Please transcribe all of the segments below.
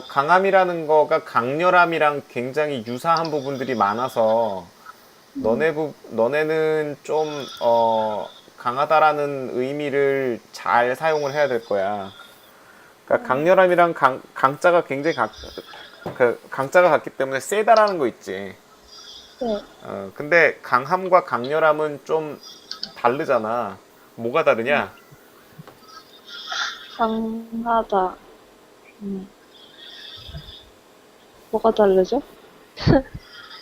강함이라는 거가 강렬함이랑 굉장히 유사한 부분들이 많아서 너네는 좀 강하다라는 의미를 잘 사용을 해야 될 거야. 그러니까 강렬함이랑 강자가 굉장히 강자가 같기 때문에 세다라는 거 있지. 네. 근데 강함과 강렬함은 좀 다르잖아. 뭐가 다르냐? 강하다. 음. 뭐가 다르죠?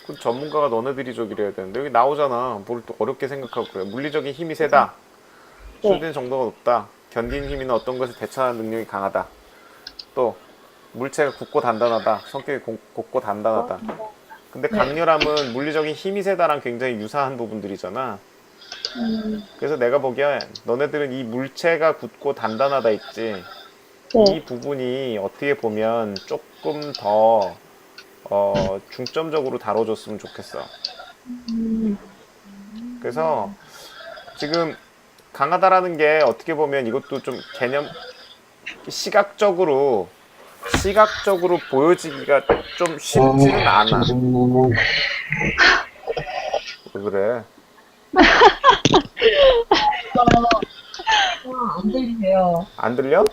그 전문가가 너네들이 저기를 해야 되는데 여기 나오잖아. 뭘 또 어렵게 생각하고 그래. 물리적인 힘이 세다. 네. 수준 정도가 높다. 견디는 힘이나 어떤 것을 대처하는 능력이 강하다. 또 물체가 굳고 단단하다. 성격이 곱고 단단하다. 근데 네. 강렬함은 물리적인 힘이 세다랑 굉장히 유사한 부분들이잖아. 음, 그래서 내가 보기엔 너네들은 이 물체가 굳고 단단하다 있지. 네. 이 부분이 어떻게 보면 조금 더 중점적으로 다뤄줬으면 좋겠어. 음, 그래서 지금 강하다라는 게 어떻게 보면 이것도 좀 개념 시각적으로 보여지기가 좀 쉽지는 않아. 왜 그래? 안 들리세요. 안 들려?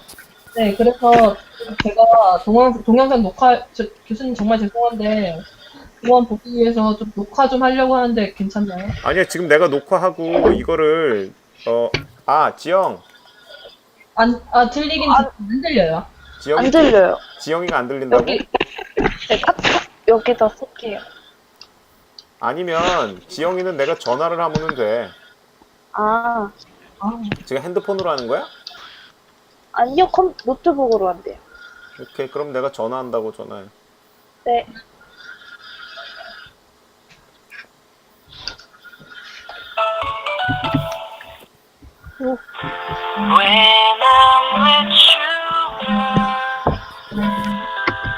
네, 그래서 제가 동영상 녹화, 교수님 정말 죄송한데, 그만 보기 위해서 좀 녹화 좀 하려고 하는데 괜찮나요? 아니야, 지금 내가 녹화하고 이거를 지영, 들리긴 안 들려요. 안 지영이 들려요. 지영이가 안 들린다고? 여기, 네, 카톡 여기다 쓸게요. 아니면 지영이는 내가 전화를 하면 돼. 아, 아, 지금 핸드폰으로 하는 거야? 아니요, 노트북으로 한대요. 오케이, 그럼 내가 전화한다고 전화해. 네. 오,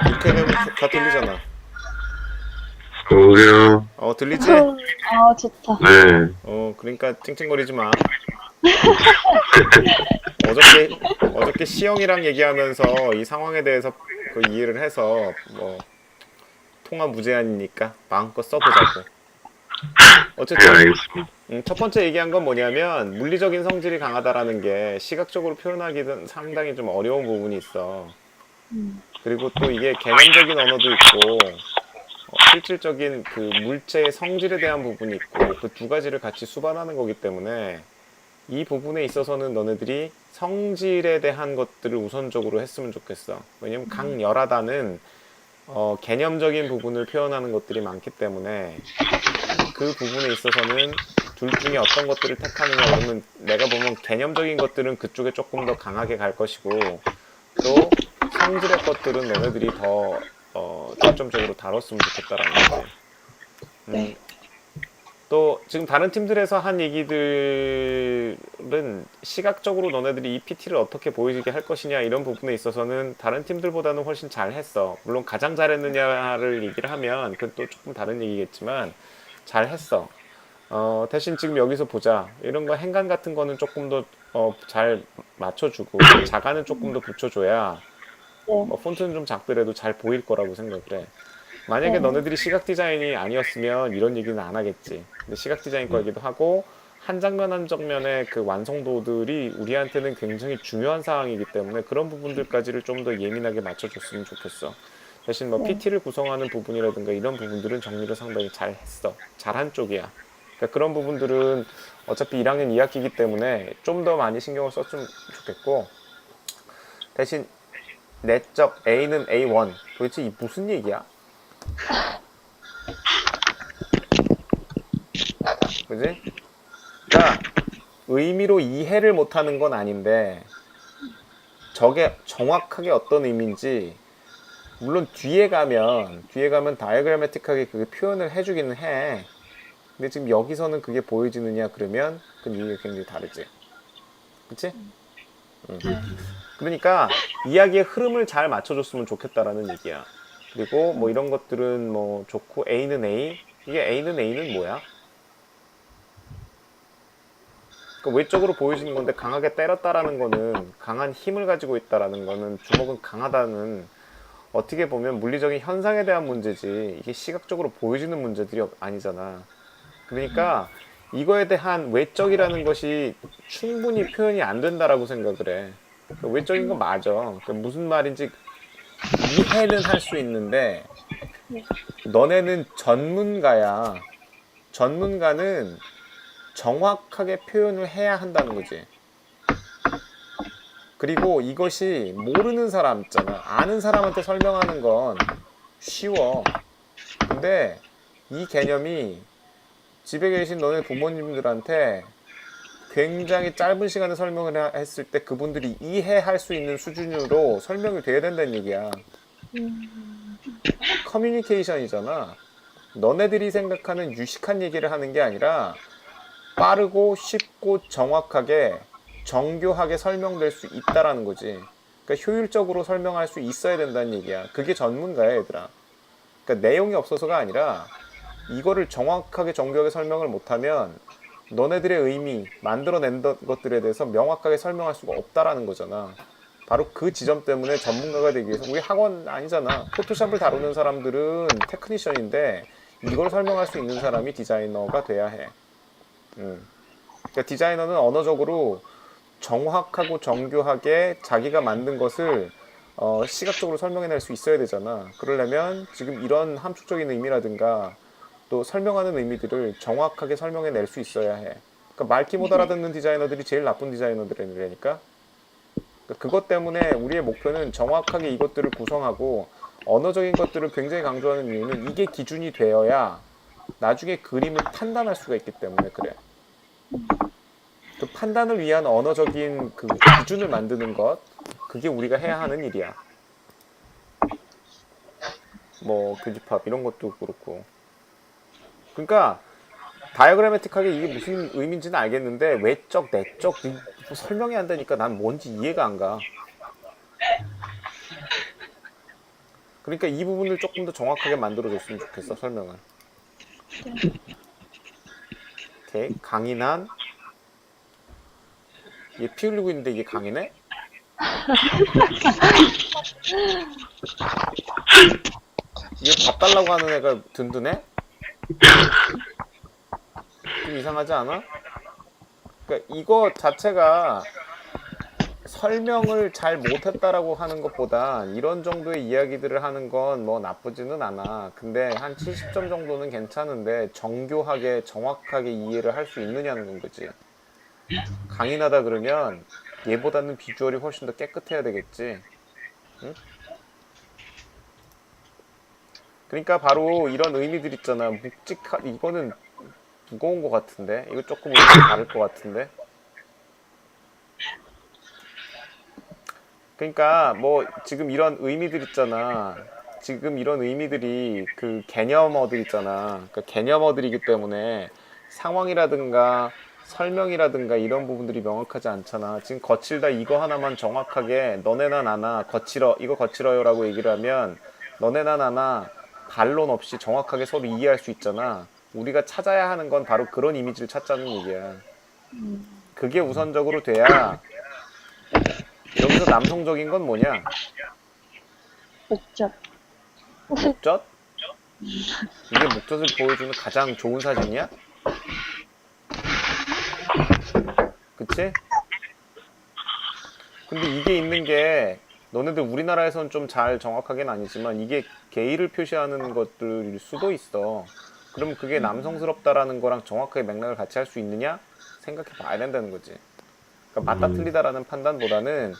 이렇게 되면 다 들리잖아. 여보세요? 들리지? 아, 좋다. 네. 그러니까 찡찡거리지 마. 어저께 시영이랑 얘기하면서 이 상황에 대해서 그 이해를 해서 뭐 통화 무제한이니까 마음껏 써보자고. 네, 어쨌든 알겠습니다. 첫 번째 얘기한 건 뭐냐면 물리적인 성질이 강하다라는 게 시각적으로 표현하기는 상당히 좀 어려운 부분이 있어. 그리고 또 이게 개념적인 언어도 있고 실질적인 그 물체의 성질에 대한 부분이 있고 그 두 가지를 같이 수반하는 거기 때문에 이 부분에 있어서는 너네들이 성질에 대한 것들을 우선적으로 했으면 좋겠어. 왜냐면 강렬하다는 개념적인 부분을 표현하는 것들이 많기 때문에 그 부분에 있어서는 둘 중에 어떤 것들을 택하느냐 그러면 내가 보면 개념적인 것들은 그쪽에 조금 더 강하게 갈 것이고 또 성질의 것들은 너네들이 더 중점적으로 다뤘으면 좋겠다라는 거지. 네. 또 지금 다른 팀들에서 한 얘기들은 시각적으로 너네들이 이 PT를 어떻게 보여지게 할 것이냐 이런 부분에 있어서는 다른 팀들보다는 훨씬 잘했어. 물론 가장 잘했느냐를 얘기를 하면 그건 또 조금 다른 얘기겠지만 잘했어. 대신 지금 여기서 보자. 이런 거 행간 같은 거는 조금 더 잘 맞춰주고 자가는 조금 더 붙여줘야 네. 뭐 폰트는 좀 작더라도 잘 보일 거라고 생각을 해. 만약에 네. 너네들이 시각 디자인이 아니었으면 이런 얘기는 안 하겠지. 근데 시각 디자인 거이기도 하고 한 장면 한 장면의 그 완성도들이 우리한테는 굉장히 중요한 사항이기 때문에 그런 부분들까지를 좀 더 예민하게 맞춰줬으면 좋겠어. 대신 뭐 네. PT를 구성하는 부분이라든가 이런 부분들은 정리를 상당히 잘 했어. 잘한 쪽이야. 그러니까 그런 부분들은 어차피 1학년 2학기이기 때문에 좀 더 많이 신경을 썼으면 좋겠고 대신 내적 A는 A1 도대체 이 무슨 얘기야? 그지? 그러니까 의미로 이해를 못하는 건 아닌데 저게 정확하게 어떤 의미인지 물론 뒤에 가면 다이어그래매틱하게 그게 표현을 해주기는 해. 근데 지금 여기서는 그게 보여지느냐 그러면 그 이유가 굉장히 다르지. 그치? 그러니까 이야기의 흐름을 잘 맞춰줬으면 좋겠다라는 얘기야. 그리고 뭐 이런 것들은 뭐 좋고 A는 A 이게 A는 A는 뭐야? 그 외적으로 보여지는 건데 강하게 때렸다라는 거는 강한 힘을 가지고 있다라는 거는 주먹은 강하다는 어떻게 보면 물리적인 현상에 대한 문제지 이게 시각적으로 보여지는 문제들이 아니잖아. 그러니까 이거에 대한 외적이라는 것이 충분히 표현이 안 된다라고 생각을 해. 그러니까 외적인 건 맞아. 그러니까 무슨 말인지 이해는 할 수 있는데 너네는 전문가야. 전문가는 정확하게 표현을 해야 한다는 거지. 그리고 이것이 모르는 사람 있잖아. 아는 사람한테 설명하는 건 쉬워. 근데 이 개념이 집에 계신 너네 부모님들한테 굉장히 짧은 시간에 설명을 했을 때 그분들이 이해할 수 있는 수준으로 설명이 돼야 된다는 얘기야. 커뮤니케이션이잖아. 너네들이 생각하는 유식한 얘기를 하는 게 아니라 빠르고 쉽고 정확하게 정교하게 설명될 수 있다라는 거지. 그러니까 효율적으로 설명할 수 있어야 된다는 얘기야. 그게 전문가야, 얘들아. 그러니까 내용이 없어서가 아니라 이거를 정확하게 정교하게 설명을 못하면 너네들의 의미, 만들어낸 것들에 대해서 명확하게 설명할 수가 없다라는 거잖아. 바로 그 지점 때문에 전문가가 되기 위해서 우리 학원 아니잖아. 포토샵을 다루는 사람들은 테크니션인데 이걸 설명할 수 있는 사람이 디자이너가 돼야 해. 그러니까 디자이너는 언어적으로 정확하고 정교하게 자기가 만든 것을 시각적으로 설명해낼 수 있어야 되잖아. 그러려면 지금 이런 함축적인 의미라든가 또 설명하는 의미들을 정확하게 설명해낼 수 있어야 해. 그러니까 말귀 못 알아듣는 디자이너들이 제일 나쁜 디자이너들이라니까. 그러니까 그것 때문에 우리의 목표는 정확하게 이것들을 구성하고 언어적인 것들을 굉장히 강조하는 이유는 이게 기준이 되어야 나중에 그림을 판단할 수가 있기 때문에 그래. 그 판단을 위한 언어적인 그 기준을 만드는 것, 그게 우리가 해야 하는 일이야. 뭐 교집합 이런 것도 그렇고. 그러니까 다이어그래매틱하게 이게 무슨 의미인지는 알겠는데 외적, 내적 설명이 안 되니까 난 뭔지 이해가 안 가. 그러니까 이 부분을 조금 더 정확하게 만들어줬으면 좋겠어, 설명을. 오케이. 강인한. 얘 피 흘리고 있는데 이게 강이네? 이게 밥 달라고 하는 애가 든든해? 좀 이상하지 않아? 그러니까 이거 자체가 설명을 잘 못했다라고 하는 것보다 이런 정도의 이야기들을 하는 건 뭐 나쁘지는 않아. 근데 한 70점 정도는 괜찮은데 정교하게 정확하게 이해를 할 수 있느냐는 건 거지. 강인하다 그러면 얘보다는 비주얼이 훨씬 더 깨끗해야 되겠지. 응? 그러니까 바로 이런 의미들 있잖아. 이거는 무거운 것 같은데? 이거 조금 의미가 다를 것 같은데? 그러니까 뭐 지금 이런 의미들 있잖아. 지금 이런 의미들이 그 개념어들 있잖아. 그러니까 개념어들이기 때문에 상황이라든가 설명이라든가 이런 부분들이 명확하지 않잖아. 지금 거칠다 이거 하나만 정확하게 너네나 나나 이거 거칠어요라고 얘기를 하면 너네나 나나 반론 없이 정확하게 서로 이해할 수 있잖아. 우리가 찾아야 하는 건 바로 그런 이미지를 찾자는 얘기야. 그게 우선적으로 돼야. 여기서 남성적인 건 뭐냐? 목적. 목젖? 이게 목젖을 보여주는 가장 좋은 사진이야? 그치? 근데 이게 있는 게 너네들 우리나라에선 좀 잘 정확하게는 아니지만 이게 게이를 표시하는 것들일 수도 있어. 그럼 그게 남성스럽다라는 거랑 정확하게 맥락을 같이 할 수 있느냐? 생각해 봐야 된다는 거지. 그러니까 맞다 틀리다라는 판단보다는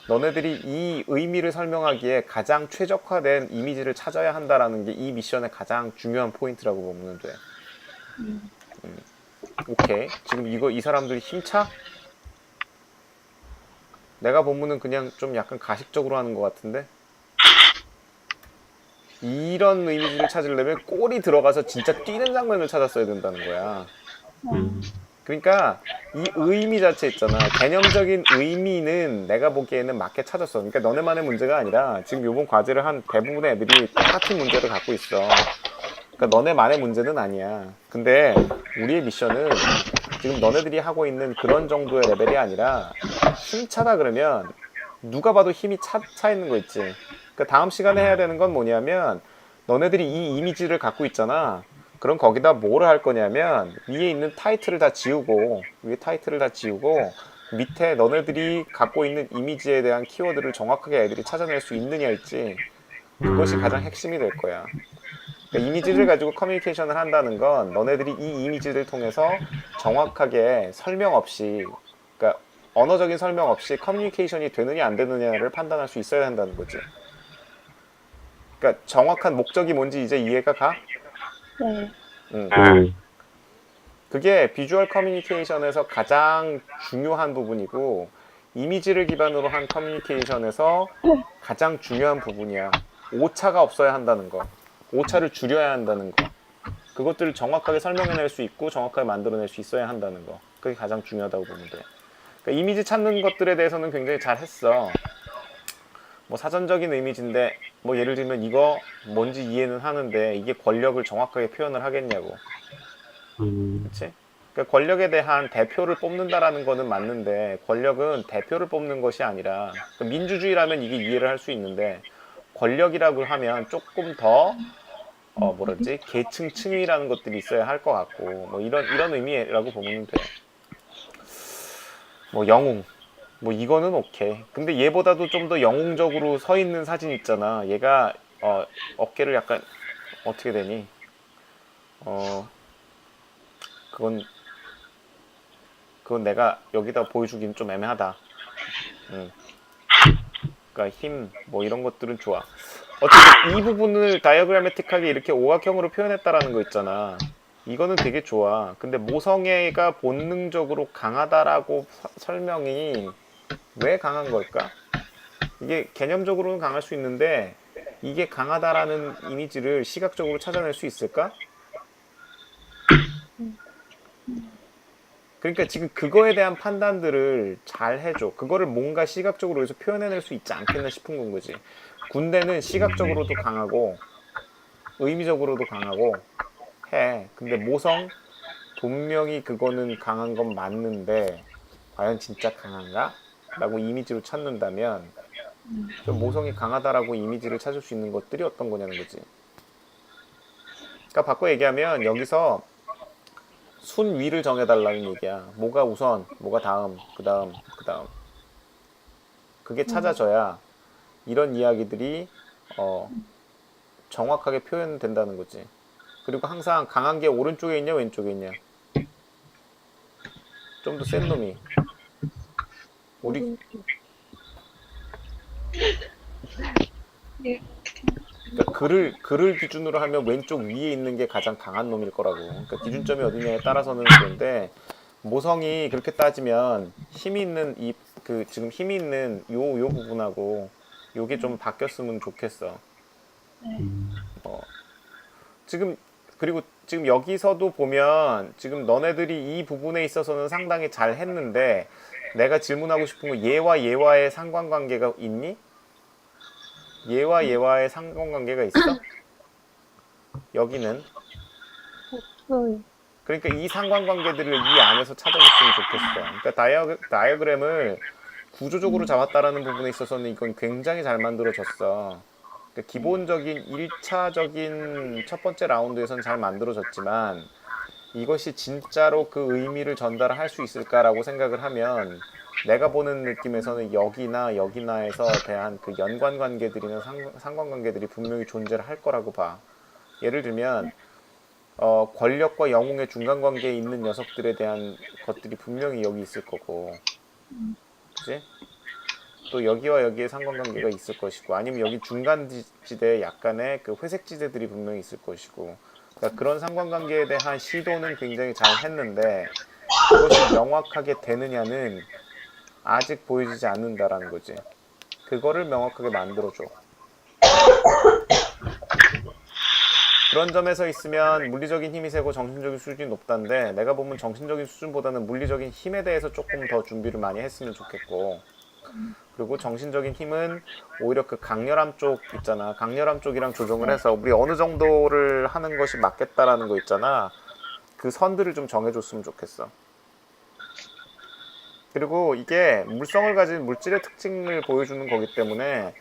너네들이 이 의미를 설명하기에 가장 최적화된 이미지를 찾아야 한다라는 게 이 미션의 가장 중요한 포인트라고 보면 돼. 오케이. 지금 이 사람들이 힘차? 내가 보면은 그냥 좀 약간 가식적으로 하는 것 같은데? 이런 이미지를 찾으려면 골이 들어가서 진짜 뛰는 장면을 찾았어야 된다는 거야. 그러니까 이 의미 자체 있잖아. 개념적인 의미는 내가 보기에는 맞게 찾았어. 그러니까 너네만의 문제가 아니라 지금 요번 과제를 한 대부분의 애들이 똑같은 문제를 갖고 있어. 그러니까 너네만의 문제는 아니야. 근데 우리의 미션은 지금 너네들이 하고 있는 그런 정도의 레벨이 아니라 힘차다 그러면 누가 봐도 힘이 차 있는 거 있지. 그 다음 시간에 해야 되는 건 뭐냐면 너네들이 이 이미지를 갖고 있잖아. 그럼 거기다 뭐를 할 거냐면 위에 있는 타이틀을 다 지우고 위에 타이틀을 다 지우고 밑에 너네들이 갖고 있는 이미지에 대한 키워드를 정확하게 애들이 찾아낼 수 있느냐 있지. 그것이 가장 핵심이 될 거야. 그러니까 이미지를 가지고 커뮤니케이션을 한다는 건 너네들이 이 이미지를 통해서 정확하게 설명 없이, 그러니까 언어적인 설명 없이 커뮤니케이션이 되느냐 안 되느냐를 판단할 수 있어야 한다는 거지. 그러니까 정확한 목적이 뭔지 이제 이해가 가? 네. 네. 그게 비주얼 커뮤니케이션에서 가장 중요한 부분이고 이미지를 기반으로 한 커뮤니케이션에서 가장 중요한 부분이야. 오차가 없어야 한다는 거. 오차를 줄여야 한다는 거. 그것들을 정확하게 설명해낼 수 있고 정확하게 만들어낼 수 있어야 한다는 거. 그게 가장 중요하다고 보면 돼. 그러니까 이미지 찾는 것들에 대해서는 굉장히 잘 했어. 뭐 사전적인 이미지인데 뭐 예를 들면 이거 뭔지 이해는 하는데 이게 권력을 정확하게 표현을 하겠냐고. 그치? 그러니까 권력에 대한 대표를 뽑는다라는 거는 맞는데 권력은 대표를 뽑는 것이 아니라 그러니까 민주주의라면 이게 이해를 할 수 있는데 권력이라고 하면 조금 더 뭐랄지 계층 층위라는 것들이 있어야 할 것 같고 뭐 이런 의미라고 보면 돼. 뭐 영웅 뭐 이거는 오케이. 근데 얘보다도 좀 더 영웅적으로 서 있는 사진 있잖아. 얘가 어깨를 약간 어떻게 되니? 그건 내가 여기다 보여주긴 좀 애매하다. 그러니까 힘 뭐 이런 것들은 좋아. 어쨌든 이 부분을 다이어그래매틱하게 이렇게 오각형으로 표현했다라는 거 있잖아. 이거는 되게 좋아. 근데 모성애가 본능적으로 강하다라고 설명이 왜 강한 걸까? 이게 개념적으로는 강할 수 있는데 이게 강하다라는 이미지를 시각적으로 찾아낼 수 있을까? 그러니까 지금 그거에 대한 판단들을 잘 해줘. 그거를 뭔가 시각적으로 해서 표현해낼 수 있지 않겠나 싶은 건 거지. 군대는 시각적으로도 강하고 의미적으로도 강하고 해. 근데 모성 분명히 그거는 강한 건 맞는데 과연 진짜 강한가? 라고 이미지로 찾는다면 그 모성이 강하다라고 이미지를 찾을 수 있는 것들이 어떤 거냐는 거지. 그러니까 바꿔 얘기하면 여기서 순위를 정해달라는 얘기야. 뭐가 우선, 뭐가 다음, 그 다음, 그 다음. 그게 찾아져야 이런 이야기들이 정확하게 표현된다는 거지. 그리고 항상 강한 게 오른쪽에 있냐 왼쪽에 있냐. 좀 더 센 놈이 우리 그러니까 글을 기준으로 하면 왼쪽 위에 있는 게 가장 강한 놈일 거라고. 그러니까 기준점이 어디냐에 따라서는 그런데 모성이 그렇게 따지면 힘이 있는 지금 힘이 있는 요 부분하고 요게 좀 바뀌었으면 좋겠어. 지금 그리고 지금 여기서도 보면 지금 너네들이 이 부분에 있어서는 상당히 잘 했는데 내가 질문하고 싶은 거 얘와 얘와의 상관관계가 있니? 얘와 얘와의 상관관계가 있어? 여기는 그러니까 이 상관관계들을 이 안에서 찾아줬으면 좋겠어. 그러니까 다이어그램을 구조적으로 잡았다라는 부분에 있어서는 이건 굉장히 잘 만들어졌어. 그러니까 기본적인 1차적인 첫 번째 라운드에선 잘 만들어졌지만 이것이 진짜로 그 의미를 전달할 수 있을까라고 생각을 하면 내가 보는 느낌에서는 여기나 여기나에서 대한 그 연관관계들이나 상관관계들이 분명히 존재를 할 거라고 봐. 예를 들면 권력과 영웅의 중간관계에 있는 녀석들에 대한 것들이 분명히 여기 있을 거고 그치? 또 여기와 여기에 상관관계가 있을 것이고 아니면 여기 중간지대에 약간의 그 회색지대들이 분명히 있을 것이고 그러니까 그런 상관관계에 대한 시도는 굉장히 잘 했는데 그것이 명확하게 되느냐는 아직 보여지지 않는다라는 거지. 그거를 명확하게 만들어줘. 그런 점에서 있으면 물리적인 힘이 세고 정신적인 수준이 높다는데 내가 보면 정신적인 수준보다는 물리적인 힘에 대해서 조금 더 준비를 많이 했으면 좋겠고 그리고 정신적인 힘은 오히려 그 강렬함 쪽 있잖아. 강렬함 쪽이랑 조정을 해서 우리 어느 정도를 하는 것이 맞겠다라는 거 있잖아. 그 선들을 좀 정해줬으면 좋겠어. 그리고 이게 물성을 가진 물질의 특징을 보여주는 거기 때문에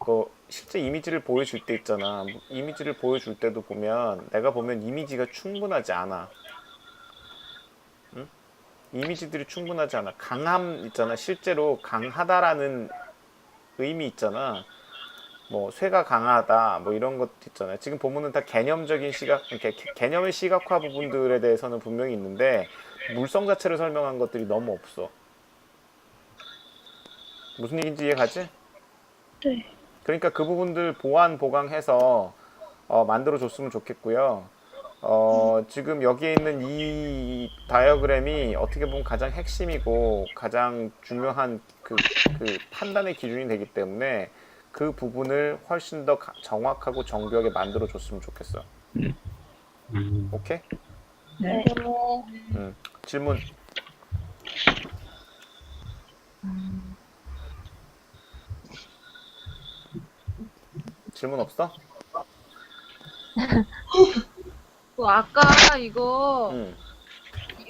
그 실제 이미지를 보여줄 때 있잖아. 이미지를 보여줄 때도 보면 내가 보면 이미지가 충분하지 않아. 응? 이미지들이 충분하지 않아. 강함 있잖아. 실제로 강하다라는 의미 있잖아. 뭐 쇠가 강하다 뭐 이런 것도 있잖아요. 지금 보면은 다 개념적인 시각, 이렇게 개념의 시각화 부분들에 대해서는 분명히 있는데 물성 자체를 설명한 것들이 너무 없어. 무슨 얘기인지 이해가지? 네. 그러니까 그 부분들 보완 보강해서 만들어 줬으면 좋겠고요. 지금 여기에 있는 이 다이어그램이 어떻게 보면 가장 핵심이고 가장 중요한 그 판단의 기준이 되기 때문에 그 부분을 훨씬 더 정확하고 정교하게 만들어 줬으면 좋겠어. 오케이? 네. 네. 질문. 질문 없어? 아까 이거 응.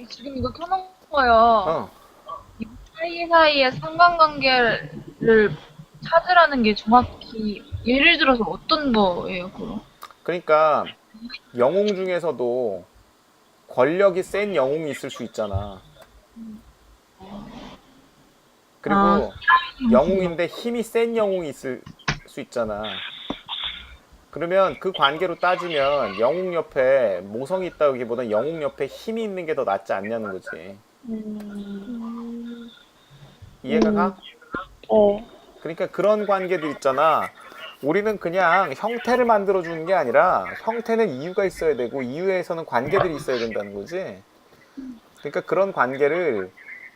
지금 이거 켜놓은 거요. 어. 사이사이의 상관관계를 찾으라는 게 정확히 예를 들어서 어떤 거예요, 그럼? 그러니까 영웅 중에서도 권력이 센 영웅이 있을 수 있잖아. 그리고 아, 영웅인데 힘이 센 영웅이 있을 수 있잖아. 그러면 그 관계로 따지면 영웅 옆에 모성이 있다기보다 영웅 옆에 힘이 있는 게 더 낫지 않냐는 거지. 이해가 가? 네. 그러니까 그런 관계들 있잖아. 우리는 그냥 형태를 만들어 주는 게 아니라 형태는 이유가 있어야 되고 이유에서는 관계들이 있어야 된다는 거지. 그러니까 그런 관계를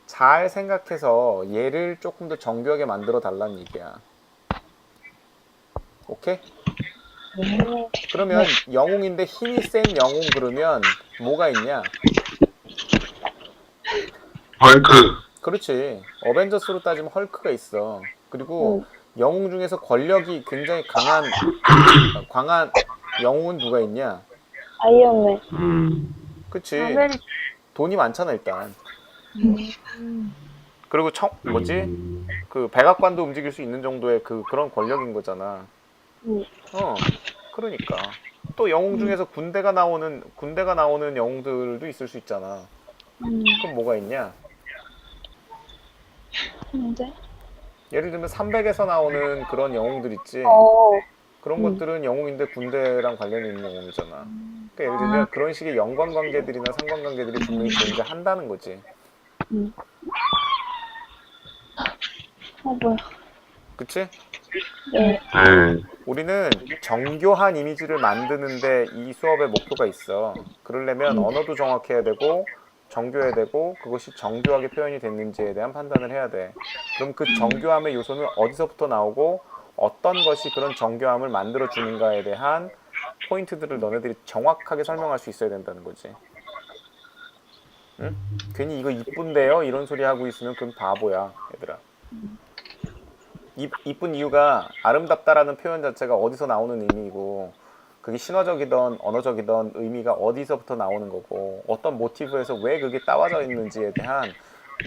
잘 생각해서 얘를 조금 더 정교하게 만들어 달라는 얘기야. 오케이? 그러면 영웅인데 힘이 센 영웅 그러면 뭐가 있냐? 헐크. 그렇지. 어벤져스로 따지면 헐크가 있어. 그리고 영웅 중에서 권력이 굉장히 강한 영웅은 누가 있냐? 아이언맨. 그치. 아메리 돈이 많잖아, 일단. 그리고 그 백악관도 움직일 수 있는 정도의 그런 권력인 거잖아. 그러니까. 또 영웅 중에서 군대가 나오는 영웅들도 있을 수 있잖아. 그럼 뭐가 있냐? 근데? 예를 들면 300에서 나오는 그런 영웅들 있지. 그런 것들은 영웅인데 군대랑 관련이 있는 영웅이잖아. 그러니까 예를 들면 그런 식의 연관관계들이나 상관관계들이 분명히 존재한다는 거지. 뭐야. 그치? 네. 네. 우리는 정교한 이미지를 만드는데 이 수업의 목표가 있어. 그러려면 언어도 정확해야 되고 정교해야 되고 그것이 정교하게 표현이 됐는지에 대한 판단을 해야 돼. 그럼 그 정교함의 요소는 어디서부터 나오고 어떤 것이 그런 정교함을 만들어 주는가에 대한 포인트들을 너네들이 정확하게 설명할 수 있어야 된다는 거지. 응? 괜히 이거 이쁜데요? 이런 소리 하고 있으면 그건 바보야, 얘들아. 이쁜 이유가 아름답다라는 표현 자체가 어디서 나오는 의미이고 그게 신화적이던 언어적이던 의미가 어디서부터 나오는 거고 어떤 모티브에서 왜 그게 따와져 있는지에 대한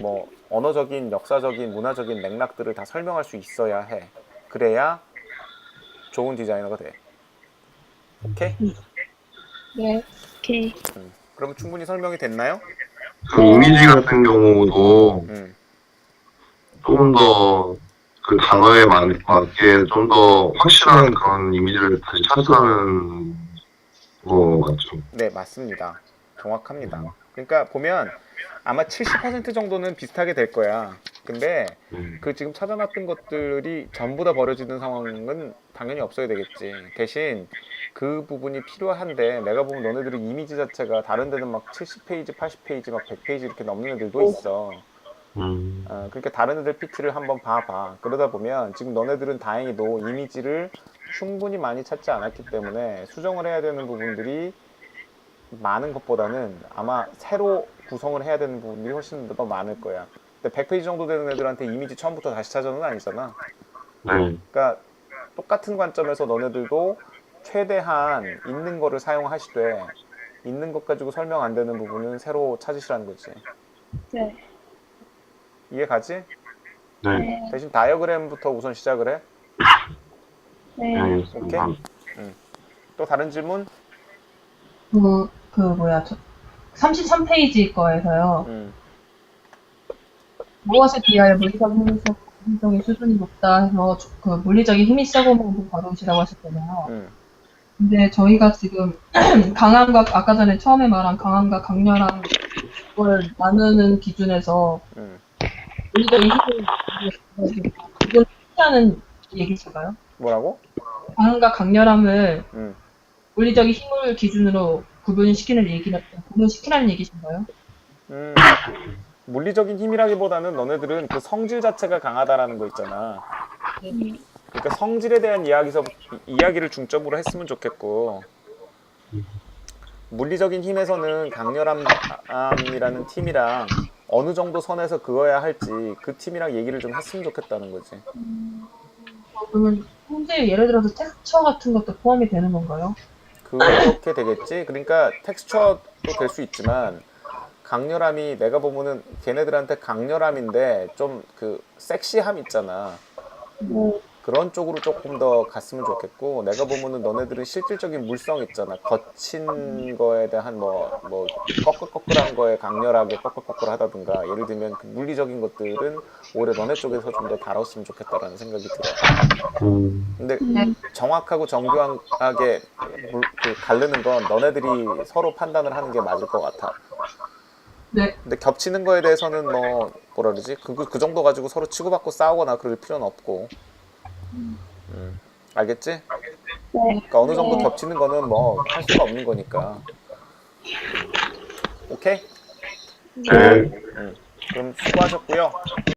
뭐 언어적인 역사적인 문화적인 맥락들을 다 설명할 수 있어야 해. 그래야 좋은 디자이너가 돼. 오케이? 네. 오케이. 그럼 충분히 설명이 됐나요? 그 이미지 같은 경우도 좀 더 그 단어에 맞게 좀 더 확실한 그런 이미지를 다시 찾아가는 거 맞죠? 네, 맞습니다. 정확합니다. 그러니까 보면 아마 70% 정도는 비슷하게 될 거야. 근데 그 지금 찾아놨던 것들이 전부 다 버려지는 상황은 당연히 없어야 되겠지. 대신 그 부분이 필요한데 내가 보면 너네들이 이미지 자체가 다른 데는 막 70페이지, 80페이지, 막 100페이지 이렇게 넘는 애들도 있어. 그러니까 다른 애들 PT를 한번 봐봐. 그러다 보면 지금 너네들은 다행히도 이미지를 충분히 많이 찾지 않았기 때문에 수정을 해야 되는 부분들이 많은 것보다는 아마 새로 구성을 해야 되는 부분들이 훨씬 더 많을 거야. 근데 100페이지 정도 되는 애들한테 이미지 처음부터 다시 찾아는 아니잖아. 네. 그러니까 똑같은 관점에서 너네들도 최대한 있는 거를 사용하시되 있는 것 가지고 설명 안 되는 부분은 새로 찾으시라는 거지. 네. 이해 가지? 네. 대신 다이어그램부터 우선 시작을 해. 네. 알겠습니다. 또 다른 질문? 그 뭐야, 33페이지 거에서요. 무엇에 비하여 물리적인 수준이 높다 해서 그 물리적인 힘이 세고 모두 바로시라고 하셨잖아요. 근데 저희가 지금 강함과 아까 전에 처음에 말한 강함과 강렬함 걸 나누는 기준에서 물리적인 힘을 구분하는 얘기실까요? 뭐라고? 강함과 강렬함을 음. 물리적인 힘을 기준으로 구분시키라는 얘기신가요? 물리적인 힘이라기보다는 너네들은 그 성질 자체가 강하다라는 거 있잖아. 그러니까 성질에 대한 이야기를 중점으로 했으면 좋겠고, 물리적인 힘에서는 강렬함이라는 팀이랑 어느 정도 선에서 그어야 할지 그 팀이랑 얘기를 좀 했으면 좋겠다는 거지. 그러면 현재 예를 들어서 텍스처 같은 것도 포함이 되는 건가요? 그렇게 되겠지. 그러니까 텍스처도 될 수 있지만 강렬함이 내가 보면은 걔네들한테 강렬함인데 좀 그 섹시함 있잖아. 그런 쪽으로 조금 더 갔으면 좋겠고, 내가 보면은 너네들은 실질적인 물성 있잖아. 거친 거에 대한 뭐 꺼끌꺼끌한 거에 강렬하게 꺼끌꺼끌하다든가, 예를 들면 그 물리적인 것들은 오히려 너네 쪽에서 좀 더 다뤘으면 좋겠다라는 생각이 들어. 근데 정확하고 정교하게 가르는 건 너네들이 서로 판단을 하는 게 맞을 것 같아. 네. 근데 겹치는 거에 대해서는 뭐라 그러지? 그 정도 가지고 서로 치고받고 싸우거나 그럴 필요는 없고. 알겠지? 네. 그러니까 어느 정도 겹치는 거는 뭐 할 수가 없는 거니까. 오케이? 네. 그럼 수고하셨고요.